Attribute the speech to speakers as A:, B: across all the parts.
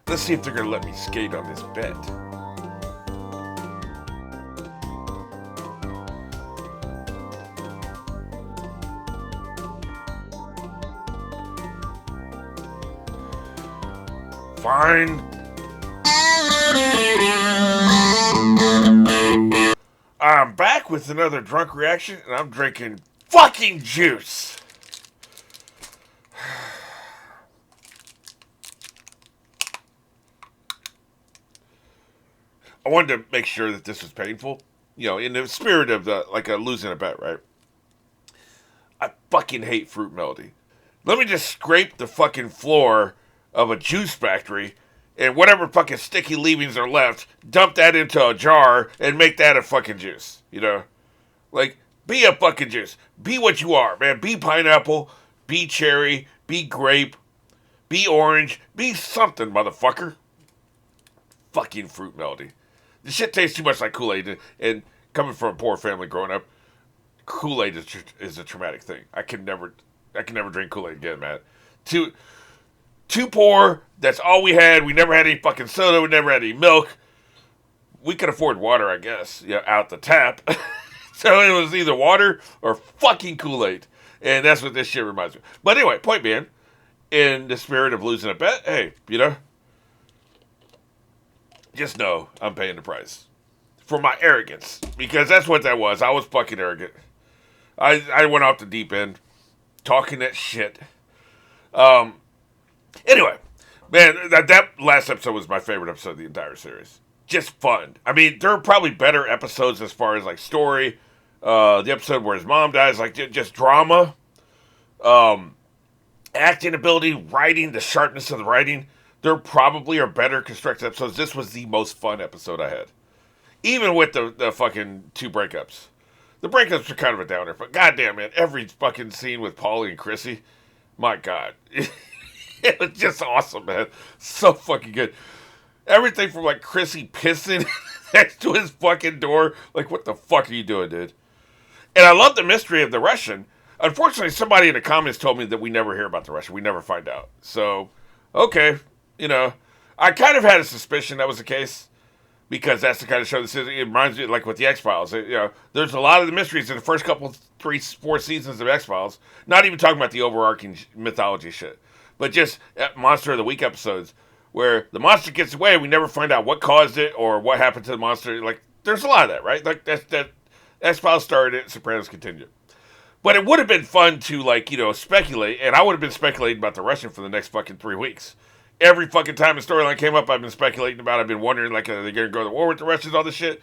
A: Let's see if they're gonna let me skate on this bet. Fine. I'm back with another drunk reaction, and I'm drinking fucking juice. I wanted to make sure that this was painful. You know, in the spirit of losing a bet, right? I fucking hate fruit melody. Let me just scrape the fucking floor of a juice factory and whatever fucking sticky leavings are left, dump that into a jar and make that a fucking juice. You know? Like, be a fucking juice. Be what you are, man. Be pineapple, be cherry, be grape, be orange, be something, motherfucker. Fucking fruit melody. The shit tastes too much like Kool-Aid, and coming from a poor family growing up, Kool-Aid is a traumatic thing. I can never drink Kool-Aid again, man. Too poor. That's all we had. We never had any fucking soda. We never had any milk. We could afford water, I guess, out the tap. So it was either water or fucking Kool-Aid, and that's what this shit reminds me. But anyway, point being, in the spirit of losing a bet, hey, just know I'm paying the price for my arrogance, because that's what that was. I was fucking arrogant. I went off the deep end, talking that shit. Anyway, man, that last episode was my favorite episode of the entire series. Just fun. I mean, there are probably better episodes as far as like story. The episode where his mom dies, like just drama, acting ability, writing, the sharpness of the writing. There probably are better constructed episodes. This was the most fun episode I had. Even with the fucking two breakups. The breakups are kind of a downer, but goddamn, man, every fucking scene with Paulie and Chrissy, my god. It was just awesome, man. So fucking good. Everything from like Chrissy pissing next to his fucking door. Like, what the fuck are you doing, dude? And I love the mystery of the Russian. Unfortunately, somebody in the comments told me that we never hear about the Russian. We never find out. So, okay. I kind of had a suspicion that was the case, because that's the kind of show this is. It reminds me, like with the X-Files. There's a lot of the mysteries in the first couple, 3-4 seasons of X-Files. Not even talking about the overarching mythology shit, but just Monster of the Week episodes where the monster gets away. We never find out what caused it or what happened to the monster. Like, there's a lot of that, right? Like that X-Files started it, Sopranos continued. But it would have been fun to speculate, and I would have been speculating about the Russian for the next fucking 3 weeks. Every fucking time a storyline came up, I've been speculating about it. I've been wondering, like, are they going to go to war with the Russians, all this shit?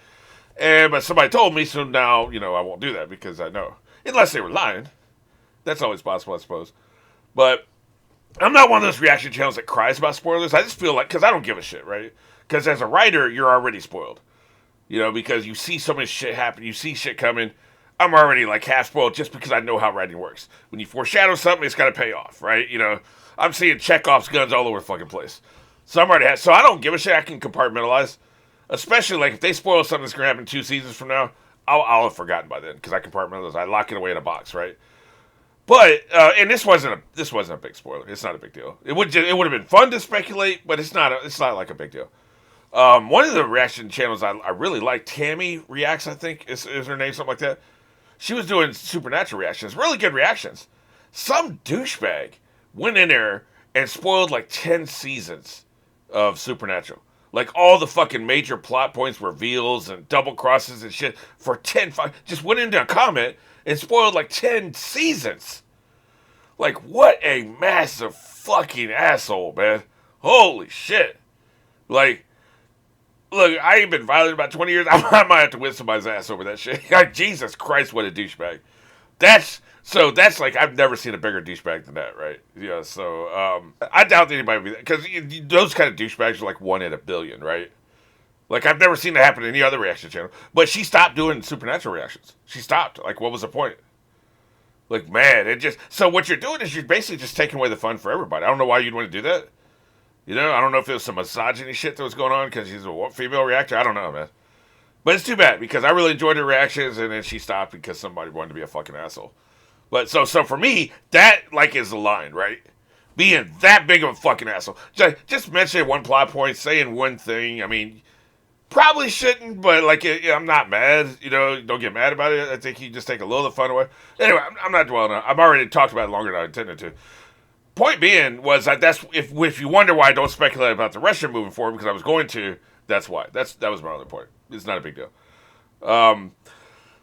A: But somebody told me, so now, I won't do that because I know. Unless they were lying. That's always possible, I suppose. But I'm not one of those reaction channels that cries about spoilers. I just feel like, because I don't give a shit, right? Because as a writer, you're already spoiled. Because you see so much shit happen. You see shit coming. I'm already, like, half spoiled just because I know how writing works. When you foreshadow something, it's got to pay off, right? I'm seeing Chekhov's guns all over the fucking place. So I don't give a shit. I can compartmentalize. Especially, like, if they spoil something that's going to happen 2 seasons from now, I'll have forgotten by then, because I compartmentalize. I lock it away in a box, right? But, and this wasn't a big spoiler. It's not a big deal. It would have been fun to speculate, but it's not like a big deal. One of the reaction channels I really like, Tammy Reacts, I think, is her name, something like that. She was doing supernatural reactions, really good reactions. Some douchebag went in there and spoiled like 10 seasons of Supernatural. Like all the fucking major plot points, reveals, and double crosses and shit for 10. Just went into a comment and spoiled like 10 seasons. Like, what a massive fucking asshole, man. Holy shit. Like, look, I ain't been violent about 20 years. I might have to whip somebody's ass over that shit. Like, Jesus Christ, what a douchebag. That's like, I've never seen a bigger douchebag than that, right? I doubt anybody would be that, because those kind of douchebags are like 1 in a billion, right? Like, I've never seen that happen to any other reaction channel. But she stopped doing supernatural reactions. She stopped. Like, what was the point? Like, man, so what you're doing is you're basically just taking away the fun for everybody. I don't know why you'd want to do that. I don't know if it was some misogyny shit that was going on because she's a female reactor. I don't know, man. But it's too bad, because I really enjoyed her reactions, and then she stopped because somebody wanted to be a fucking asshole. But so for me, that, like, is the line, right? Being that big of a fucking asshole. Just mentioning one plot point, saying one thing. I mean, probably shouldn't, but like, I'm not mad. Don't get mad about it. I think you just take a little of the fun away. Anyway, I'm not dwelling on it. I've already talked about it longer than I intended to. Point being was that that's if you wonder why I don't speculate about the rest of moving forward, because I was going to. That's why. That was my other point. It's not a big deal.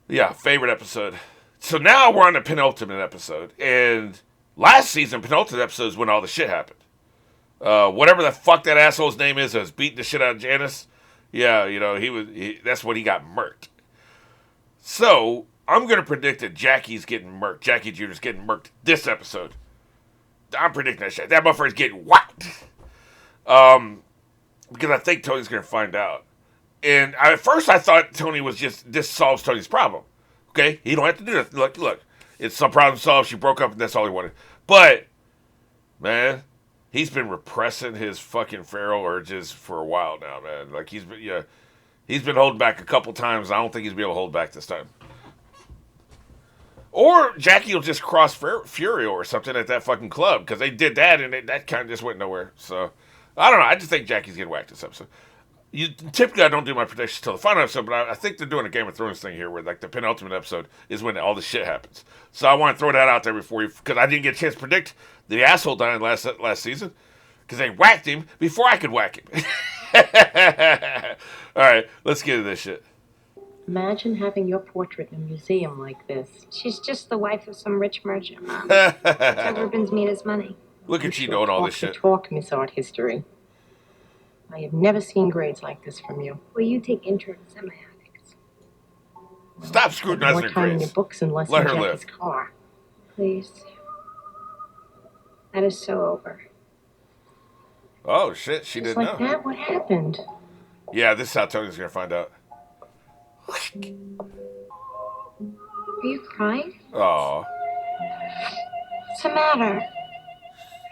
A: Yeah, favorite episode. So now we're on the penultimate episode, and last season penultimate episode is when all the shit happened. Whatever the fuck that asshole's name is that was beating the shit out of Janice. Yeah, that's when he got murked. So I'm gonna predict that Jackie's getting murked. Jackie Jr.'s getting murked this episode. I'm predicting that shit. That motherfucker's getting whacked. Because I think Tony's gonna find out. And at first I thought Tony was this solves Tony's problem. Okay, he don't have to do that. Look, it's some problem solved. She broke up, and that's all he wanted. But man, he's been repressing his fucking feral urges for a while now, man. Like he's been holding back a couple times. I don't think he's be able to hold back this time. Or Jackie will just cross Fury or something at that fucking club, because they did that, and that kind of just went nowhere. So I don't know. I just think Jackie's getting whacked this episode. Typically, I don't do my predictions till the final episode, but I think they're doing a Game of Thrones thing here, where like the penultimate episode is when all the shit happens. So I want to throw that out there before you, because I didn't get a chance to predict the asshole dying last season, because they whacked him before I could whack him. All right, let's get into this shit.
B: Imagine having your portrait in a museum like this. She's just the wife of some rich merchant, Mom. So Rubens made his money.
A: Look at you knowing all this shit.
B: Talk, Miss Art History. I have never seen grades like this from you.
C: Well, you take intro to semiotics.
A: Stop scrutinizing her grades. More time in
B: your books and less
A: Let
B: in
A: her
B: Jackie's
A: live.
B: car.
C: Please. That is so over.
A: Oh, shit, she
B: Just
A: didn't
B: like
A: know.
B: That? What happened?
A: Yeah, this is how Tony's going to find out.
C: Are you crying?
A: Aww.
B: What's the matter?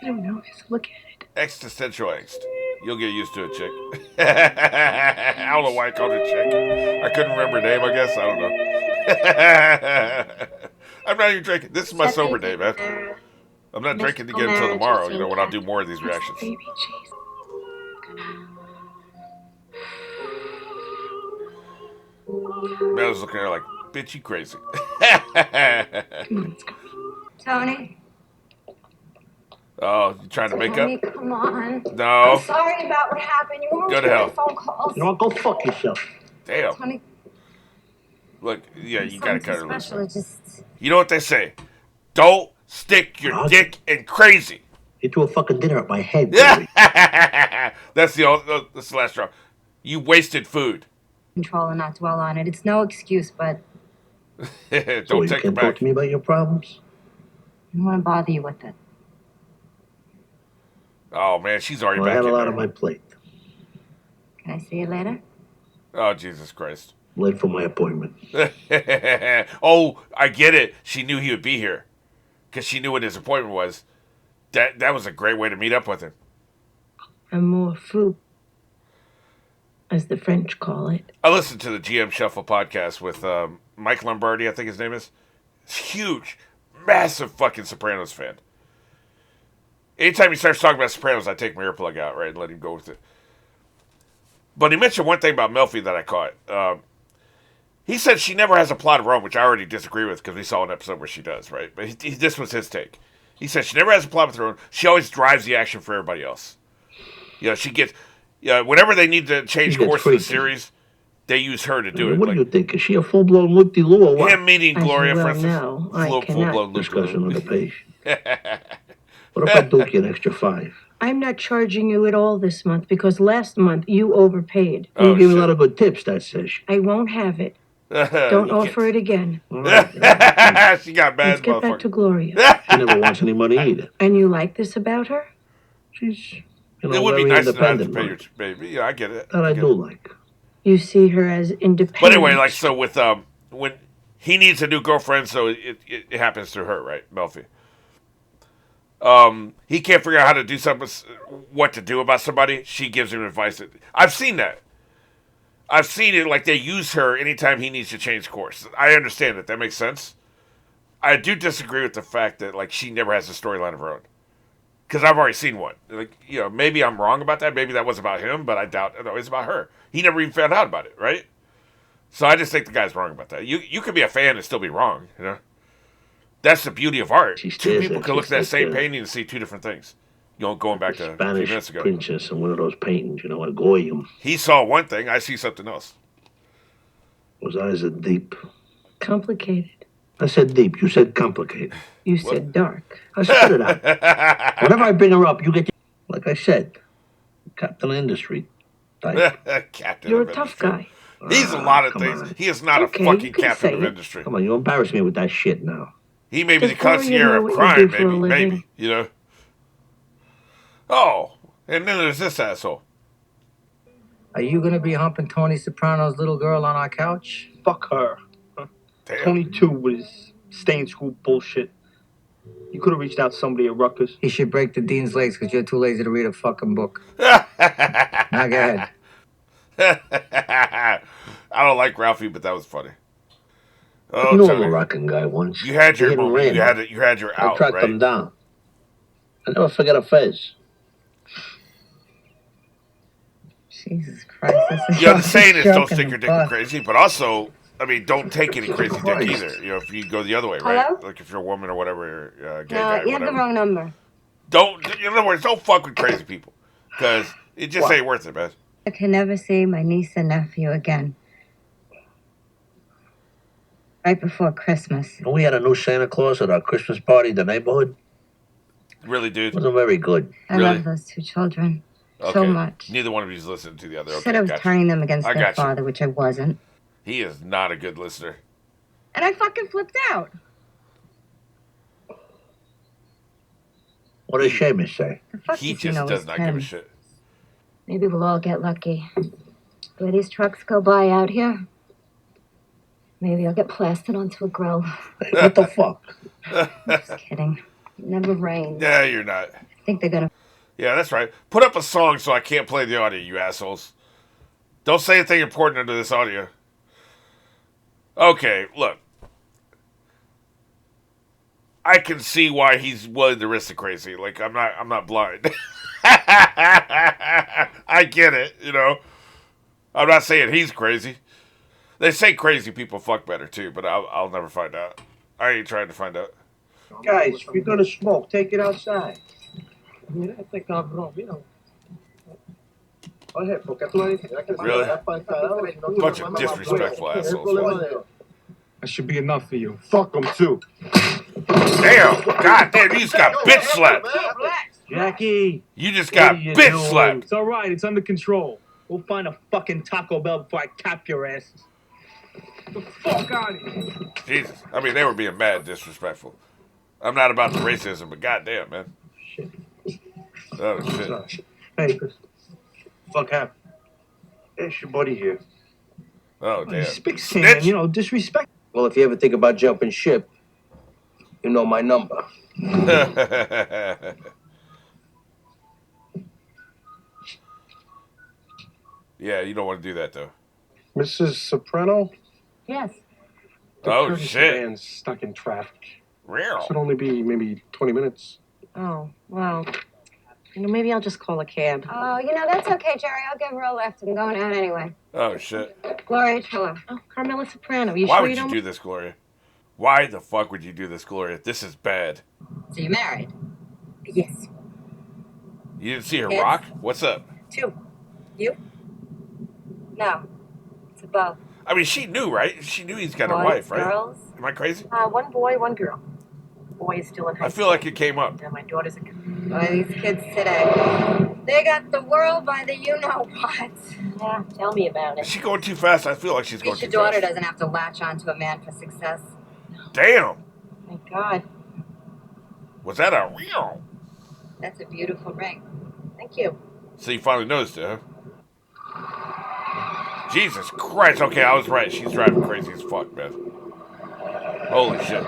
B: I don't know. Just look at it.
A: Existential angst. You'll get used to it, chick. I don't know why I called her chick. I couldn't remember her name, I guess. I don't know. I'm not even drinking. This is my sober day, man. I'm not drinking again until tomorrow, when I'll do more of these reactions.
B: Baby cheese.
A: Man, I was looking at her like, bitch, you crazy.
B: Come on, let's go.
C: Tony?
A: Oh, you trying to make
C: Tony,
A: up?
C: come on.
A: No.
C: I'm sorry about what happened. You won't
A: Go to
C: get
A: hell.
C: phone calls.
D: Go fuck yourself.
A: Damn.
C: Tony,
A: Look, yeah, you gotta cut her loose.
C: special. Just
A: You know what they say? Don't stick your dick in crazy.
D: You threw a fucking dinner at my head.
A: That's the last straw. You wasted food.
C: control and not dwell on it. It's no excuse, but
A: Don't
D: So you
A: take it
D: can't
A: back.
D: talk to me about your problems?
C: I don't want to bother you with it.
A: Oh man, she's already
D: Well, I
A: back
D: had a
A: in
D: lot
A: there.
D: on my plate.
C: Can I see you later?
A: Oh Jesus Christ.
D: Late for my appointment.
A: Oh, I get it. She knew he would be here, because she knew what his appointment was. That was a great way to meet up with him.
B: Amour fou, as the French call it.
A: I listened to the GM Shuffle podcast with Mike Lombardi, I think his name is. Huge, massive fucking Sopranos fan. Anytime he starts talking about Sopranos, I take my earplug out, right, and let him go with it. But he mentioned one thing about Melfi that I caught. He said she never has a plot of her own, which I already disagree with, because we saw an episode where she does, right? But this was his take. He said she never has a plot of her own. She always drives the action for everybody else. She gets... whenever they need to change
D: She gets
A: course in the
D: freaky.
A: series, they use her to do it.
D: What
A: Like,
D: do you think? Is she a full-blown loop-de-loo or what?
A: him meeting Gloria,
B: As you
A: for
B: well
A: instance.
B: know, I cannot
A: Full-blown
D: Discussion on the
A: loop.
D: page. What if I do you an extra $5?
B: I'm not charging you at all this month because last month you overpaid.
A: Oh,
D: You give me a
A: shit.
D: lot of good tips, that says.
B: I won't have it. Don't offer it again.
D: All right.
A: She got
B: Let's
A: bad,
B: get back to
A: motherfucker.
B: Gloria.
D: She never wants any money either.
B: And you like this about her?
D: She's,
A: It would be
D: very
A: nice to not have to
D: independent.
A: pay your
D: Mark.
A: baby. Yeah, I get it.
D: That I
A: get
D: do
A: it.
D: like.
B: You see her as independent.
A: But anyway, like, so with, when he needs a new girlfriend, so it happens through her, right, Melfi? He can't figure out how to do something, what to do about somebody. She gives him advice. I've seen that. I've seen it, like, they use her anytime he needs to change course. I understand it. That makes sense. I do disagree with the fact that, like, she never has a storyline of her own. Because I've already seen one. Like, you know, maybe I'm wrong about that. Maybe that was about him, but I doubt it was about her. He never even found out about it, right? So I just think the guy's wrong about that. You could be a fan and still be wrong, you know? That's the beauty of art.
D: She
A: Two
D: stares
A: people
D: at
A: can
D: you.
A: look at that
D: It's
A: same
D: like
A: painting and see two different things. You know, going back to a few
D: Spanish
A: minutes ago.
D: princess in one of those paintings, you know, a Goyim.
A: He saw one thing, I see something else.
D: Those eyes are deep.
B: Complicated.
D: I said deep. You said complicated.
B: You
A: What?
B: said dark.
D: I spit it out. Whenever I bring her up, you get... Like I said, Captain Industry type.
A: Captain
B: You're
A: of
B: a tough
A: industry.
B: guy.
A: He's a lot of
D: Come
A: things.
D: on.
A: He is not
B: Okay,
A: a
B: you
A: fucking
B: can
A: captain
B: say
A: of
B: it.
A: industry.
D: Come on, you embarrass me with that shit now.
A: He may be
B: Does
A: the
B: Gloria
A: concierge
B: know
A: of
B: what you
A: crime,
B: do for a
A: maybe,
B: living?
A: you know. Oh, and then there's this asshole.
E: Are you gonna be humping Tony Soprano's little girl on our couch?
F: Fuck her.
A: Damn.
F: 22 was staying school bullshit. You could have reached out to somebody at Rutgers.
E: He should break the dean's legs because you're too lazy to read a fucking book.
A: Now
E: go ahead.
A: I don't like Ralphie, but that was funny. Oh,
D: You know a
A: Tony,
D: Moroccan guy once.
A: you had your
D: He hit and
A: moment.
D: ran.
A: You had your
D: I
A: out,
D: tracked
A: right?
D: him down. I never forget a face.
C: Jesus Christ. This is
A: You know, the saying is don't
C: joke in
A: stick
C: the
A: your dick in
C: book.
A: crazy, but also, I mean, don't take any crazy dick
D: Christ.
A: either. You know, if you go the other way, right?
C: Hello?
A: Like if you're a woman or whatever, gay
C: No,
A: guy,
C: you have
A: whatever.
C: the wrong number.
A: Don't, in other words, don't fuck with crazy people. Because it just
F: What?
A: ain't worth it, man.
C: I can never see my niece and nephew again. Right before Christmas.
D: You know, we had a new Santa Claus at our Christmas party in the neighborhood.
A: Really,
D: It
A: dude?
D: wasn't very good.
C: I
A: Really?
C: love those two children
A: Okay.
C: so much.
A: Neither one of you is listening to the other.
C: Said
A: Okay,
C: I was
A: gotcha.
C: turning them against
A: I
C: their
A: gotcha.
C: father, which I wasn't.
A: He is not a good listener.
C: And I fucking flipped out.
D: What did Seamus say?
C: The fuck
A: He
C: does he
A: just
C: know
A: does
C: it's
A: not
C: him?
A: give a shit.
C: Maybe we'll all get lucky. The way these trucks go by out here. Maybe I'll get plastered onto a grill.
D: Hey, what the fuck?
C: Just kidding. It never rains.
A: Yeah, you're not.
C: I think they're gonna.
A: Yeah, that's right. Put up a song so I can't play the audio, you assholes. Don't say anything important into this audio. Okay, look. I can see why he's willing to risk the crazy. Like I'm not blind. I get it, you know. I'm not saying he's crazy. They say crazy people fuck better too, but I'll never find out. I ain't trying to find out.
F: Guys, if you're gonna smoke, take it outside.
A: Really? Bunch of disrespectful assholes.
G: That should be enough for you. Fuck them too.
A: Damn! God damn! You just got bitch slapped.
F: Jackie,
A: You just got
F: What are you
A: bitch
F: doing?
A: slapped.
G: It's all right. It's under control.
F: go find a fucking Taco Bell before I cap your asses.
G: Get the fuck out of here.
A: Jesus. I mean, they were being mad disrespectful. I'm not about the racism, but goddamn, man.
F: Shit.
A: Oh shit.
F: Hey, fuck happened? It's your buddy here.
A: Oh damn.
F: Speak
A: Snitch.
F: you know, disrespect.
H: Well, if you ever think about jumping ship, you know my number.
A: Yeah, you don't want to do that though.
F: Mrs. Soprano?
C: Yes.
F: The
A: Oh,
F: Curtis
A: shit.
F: van's stuck in traffic.
A: Real.
F: Should only be maybe 20 minutes.
B: Oh, well. You know, maybe I'll just call a cab.
C: Oh, you know, that's okay, Jerry. I'll give her a lift. I'm going out anyway.
A: Oh shit.
C: Gloria, tell her.
B: Oh, Carmela Soprano. You
A: Why
B: sure
A: would
B: you
A: you
B: don't?
A: do this, Gloria? Why the fuck would you do this, Gloria? This is bad.
C: So you married? Yes.
A: You didn't see her
C: Yes.
A: rock? What's up?
C: 2. You? No. It's a both.
A: I mean, she knew, right? She knew he's got a
C: Boys,
A: wife, right?
C: girls.
A: Am I crazy?
B: One boy, one girl. Boy is still in high
A: I
B: school.
A: feel like it came up.
B: Yeah, my daughter's a.
C: Boy, these kids today. They got the world by the you-know-what.
B: Yeah, tell me about
A: Is
B: it.
A: she going too fast? I feel like she's
C: At
A: going
C: least your
A: too
C: daughter
A: fast.
C: doesn't have to latch on to a man for success.
A: Damn.
B: Thank God.
A: Was that a real?
C: That's a beautiful ring.
B: Thank you.
A: So you finally noticed it, huh? Jesus Christ. Okay, I was right. She's driving crazy as fuck, man. Holy shit.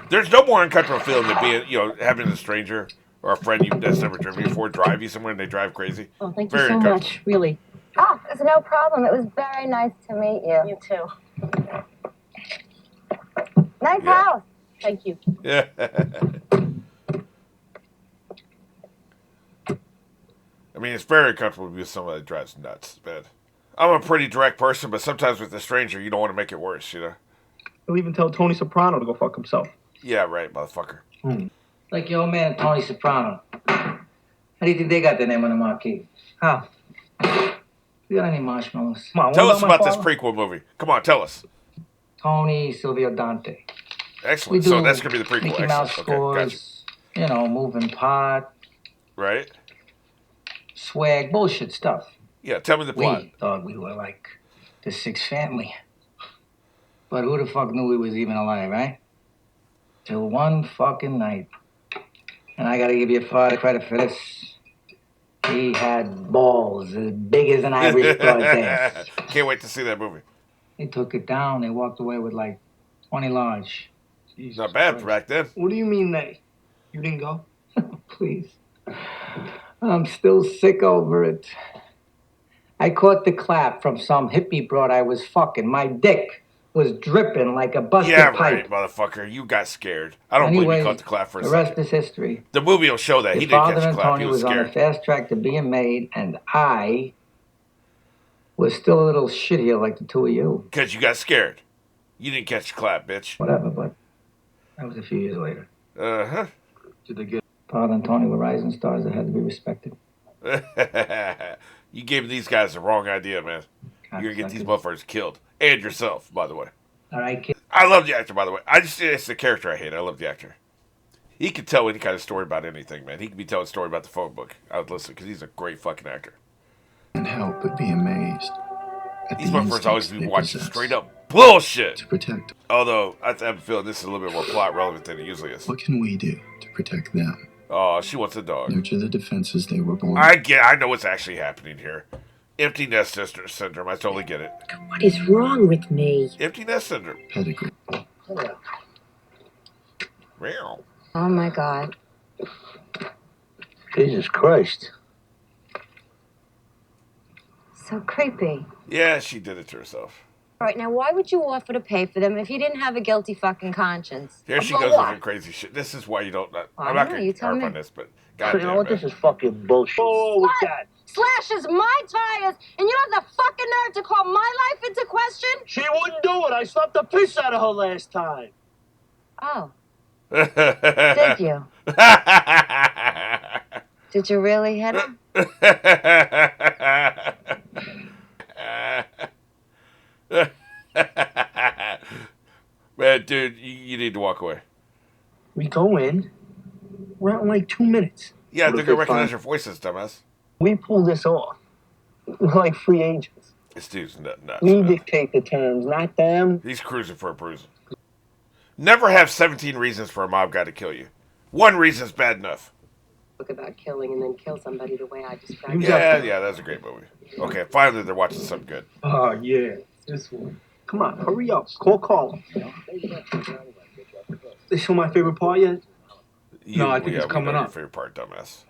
A: There's no more uncomfortable feeling than being, you know, having a stranger or a friend that's never driven before drive you somewhere and they drive crazy.
B: Oh, thank
A: Very
B: you so
A: uncomfortable.
B: much. Really.
C: Oh, it's no problem. It was very nice to meet you.
B: You too.
C: Nice
A: Yeah.
C: house.
B: Thank you.
A: Yeah. I mean, it's very comfortable to be with someone that drives nuts, man. I'm a pretty direct person, but sometimes with a stranger, you don't want to make it worse, you know?
F: He'll even tell Tony Soprano to go fuck himself.
A: Yeah, right, motherfucker.
E: Like your old man, Tony Soprano. How do you think they got the name on the marquee? How? You got any marshmallows?
F: Come on,
A: Tell
F: what
A: us about this
F: father?
A: prequel movie. Come on, tell us.
E: Tony, Silvio Dante.
A: Excellent.
E: We do
A: So that's going to be the prequel.
E: Mickey Mouse
A: Excellent. Okay, gotcha.
E: scores, you know, moving part,
A: Right?
E: swag, bullshit stuff.
A: Yeah, tell me the plot.
E: We thought we were like the Sixth Family. But who the fuck knew we was even alive, right? Till one fucking night. And I gotta give your father credit for this. He had balls as big as an Irish broad's ass.
A: Can't wait to see that movie.
E: They took it down. They walked away with like 20 large.
F: Jesus
A: Not bad
F: Christ.
A: back then.
F: What do you mean they? You didn't go?
E: Please. I'm still sick over it. I caught the clap from some hippie broad I was fucking. My dick was dripping like a busted
A: Yeah,
E: pipe.
A: right, motherfucker. You got scared. I don't believe
E: Anyway,
A: you caught the clap for a
E: the rest
A: second.
E: is history.
A: The movie will show that.
E: Your
A: He didn't
E: father
A: catch the
E: and
A: clap.
E: Tony
A: He was
E: was on a
A: scared.
E: fast track to being made, and I was still a little shittier like the two of you.
A: Because you got scared. You didn't catch the clap, bitch.
E: Whatever, but that was a few years later.
A: Uh-huh.
F: Did they get?
E: Father and Tony were rising stars that had to be respected.
A: You gave these guys the wrong idea, man. You're going to get these motherfuckers killed. And yourself, by the way.
E: All right, kid.
A: I love the actor, by the way. It's the character I hate. I love the actor. He could tell any kind of story about anything, man. He could be telling a story about the phone book. I would listen because he's a great fucking actor.
I: And help but be amazed at
A: These
I: the
A: motherfuckers always
I: instincts
A: be
I: they
A: watching
I: possess
A: straight up bullshit.
I: to protect.
A: Although, I have a feeling this is a little bit more plot relevant than it usually is.
I: What can we do to protect them?
A: Oh, she wants a dog.
I: Nurture the defenses they were born.
A: I know what's actually happening here. Empty nest syndrome. I totally get it.
B: What is wrong with me?
A: Empty nest syndrome.
I: Pedigree.
A: Meow.
C: Oh my God.
D: Jesus Christ.
C: So creepy.
A: Yeah, she did it to herself.
C: All right, now why would you offer to pay for them if you didn't have a guilty fucking conscience?
A: Here she
C: About
A: goes
C: what?
A: with her crazy shit. This is why you don't.
C: I
A: I'm not
C: know,
A: going
C: you
A: to
C: tell
A: harp
C: me.
A: on this, but
D: You
A: goddamn,
D: know what?
A: man.
D: This is fucking bullshit.
F: Oh, with that.
C: Slashes my tires, and you have the fucking nerve to call my life into question?
D: She wouldn't do it. I slapped the piss out of her last time.
C: Oh, did you? Did you really hit him?
A: Man, dude, you need to walk away.
F: We go in. We're out in like 2 minutes.
A: Yeah,
D: What
A: they're
D: if
A: going to
D: they
A: recognize
D: find-
A: your voices, dumbass.
F: We pull this off. We're like free agents.
A: This dude's nuts.
F: We
A: Man.
F: dictate the terms, not them.
A: He's cruising for a bruise. Never have 17 reasons for a mob guy to kill you. One reason's bad enough.
B: Book about killing and then kill somebody the way I described it.
A: Yeah, that's a great movie. Okay, finally they're watching something good.
F: Oh, yeah. This one. Come on, hurry up. Call Carl. They show my favorite part yet? No, I think it's
A: we
F: coming
A: know your
F: up.
A: favorite part, dumbass.